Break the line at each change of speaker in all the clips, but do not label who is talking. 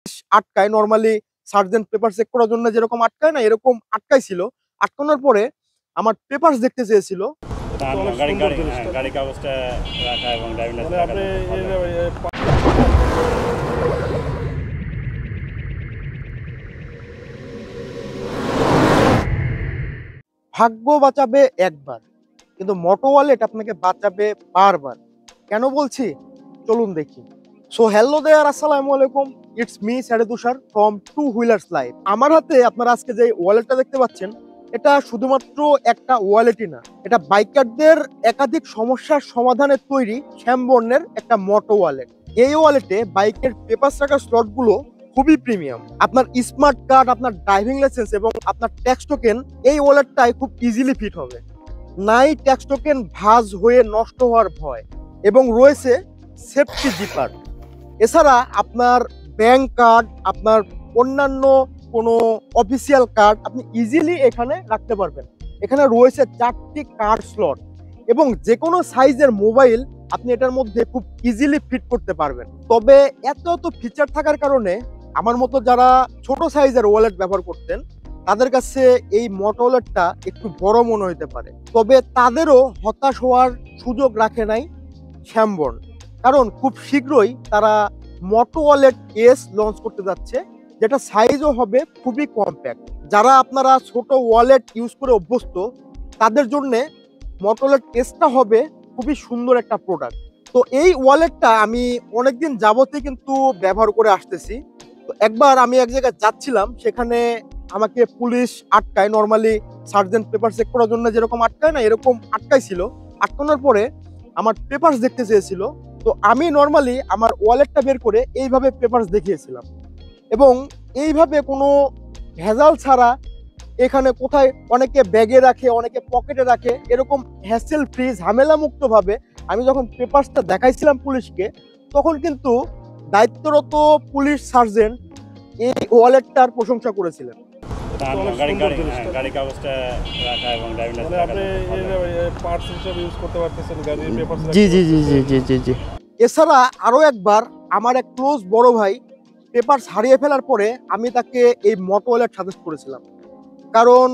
আটকায় normally sergeant paper check করার জন্য যেরকম আটকায় না, এরকম আটকাইছিল। আটকানোর পরে আমার পেপারস দেখতে চেয়েছিল।
গাড়ি কাগজটা রাখা এবং ড্রাইভিং
মানে আপনি
ভাগ্য বাঁচাবে একবার, কিন্তু মোটো ওয়ালেট আপনাকে বাঁচাবে বারবার। কেন বলছি চলুন দেখি। সো হ্যালো দেয়ার, আসসালামু আলাইকুম। ইটস মি স্যারে তুষার ফ্রম টু হুইলার্স লাইফ। আমার হাতে আপনারা আজকে যে ওয়ালেটটা দেখতে পাচ্ছেন, এটা শুধুমাত্র একটা ওয়ালেটই না, এটা বাইকারদের একাধিক সমস্যার সমাধানের তৈরি শ্যামবর্ণের একটা মোটো ওয়ালেট। এই ওয়ালেটে বাইকের পেপার রাখার স্লটগুলো খুবই প্রিমিয়াম। আপনার স্মার্ট কার্ড, আপনার ড্রাইভিং লাইসেন্স এবং আপনার ট্যাক্স টোকেন এই ওয়ালেটটায় খুব ইজিলি ফিট হবে। নাই ট্যাক্স টোকেন ভাঁজ হয়ে নষ্ট হওয়ার ভয়, এবং রয়েছে সেফটি জিপার। এছাড়া আপনার ব্যাংক কার্ড, আপনার অন্যান্য কোনো অফিসিয়াল কার্ড আপনি ইজিলি এখানে রাখতে পারবেন। এখানে রয়েছে 4টি কার্ড স্লট এবং যে কোনো সাইজের মোবাইল আপনি এটার মধ্যে খুব ইজিলি ফিট করতে পারবেন। তবে এত ফিচার থাকার কারণে আমার মতো যারা ছোট সাইজের ওয়ালেট ব্যবহার করতেন তাদের কাছে এই মোটো ওয়ালেটটা একটু বড় মনে হতে পারে। তবে তাদেরও হতাশ হওয়ার সুযোগ রাখে নাই শ্যামবর্ণ, কারণ খুব শীঘ্রই তারা মোটো ওয়ালেট এস লঞ্চ করতে যাচ্ছে, যেটা সাইজও হবে খুবই কম্প্যাক্ট। যারা আপনারা ছোট ওয়ালেট ইউজ করে অভ্যস্ত তাদের জন্য মোটো ওয়ালেট এসটা হবে খুবই সুন্দর একটা প্রোডাক্ট। তো এই ওয়ালেটটা আমি অনেকদিন যাবতই কিন্তু ব্যবহার করে আসতেছি। তো একবার আমি এক জায়গায় যাচ্ছিলাম, সেখানে আমাকে পুলিশ আটকায় নরমালি সার্জেন্ট পেপার চেক করার জন্য যেরকম আটকায় না, এরকম আটকাইছিল। আটকানোর পরে আমার পেপারস দেখতে চেয়েছিল। তো আমি নরমালি আমার ওয়ালেটটা বের করে এইভাবে পেপারস দেখিয়েছিলাম, এবং এইভাবে কোনো ভেজাল ছাড়া এখানে কোথায় অনেকে ব্যাগে রাখে, অনেকে পকেটে রাখে, এরকম হ্যাসেল ফ্রি ঝামেলা মুক্ত ভাবে আমি যখন পেপারসটা দেখাইছিলাম পুলিশকে, তখন কিন্তু দায়িত্বরত পুলিশ সার্জেন্ট এই ওয়ালেটটার প্রশংসা করেছিলেন।
গাড়ি কাগজটা রাখা এবং ড্রাইভিং
মানে আপনি পার্টস হিসেবে ইউজ করতে পারতেছেন গাড়ির পেপার।
জি জি জি জি জি জি জি। এছাড়া আরো একবার আমার এক ক্লোজ বড় ভাই পেপারস হারিয়ে ফেলার পরে আমি তাকে এই মোটো ওয়ালেট সাজেস্ট করেছিলাম, কারণ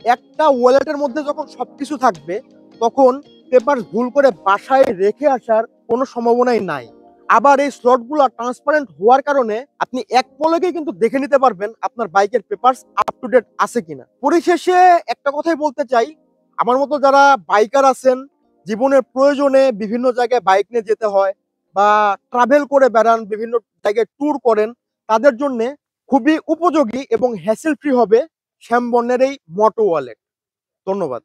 একটা ওয়ালেটের মধ্যে যখন সবকিছু থাকবে তখন পেপারস ভুল করে বাসায় রেখে আসার কোনো সম্ভাবনাই নাই। আবার এই স্লটগুলো ট্রান্সপারেন্ট হওয়ার কারণে আপনি এক পলকে কিন্তু দেখে নিতে পারবেন আপনার বাইকের পেপারস আপ টু ডেট আছে কিনা। পরিশেষে একটা কথাই বলতে চাই, আমার মতো যারা বাইকার আছেন, জীবনের প্রয়োজনে বিভিন্ন জায়গায় বাইক নিয়ে যেতে হয় বা ট্রাভেল করে বেড়ান, বিভিন্ন জায়গায় ট্যুর করেন, তাদের জন্য খুবই উপযোগী এবং হ্যাসেল ফ্রি হবে শ্যামবর্ণের এই মোটো ওয়ালেট। ধন্যবাদ।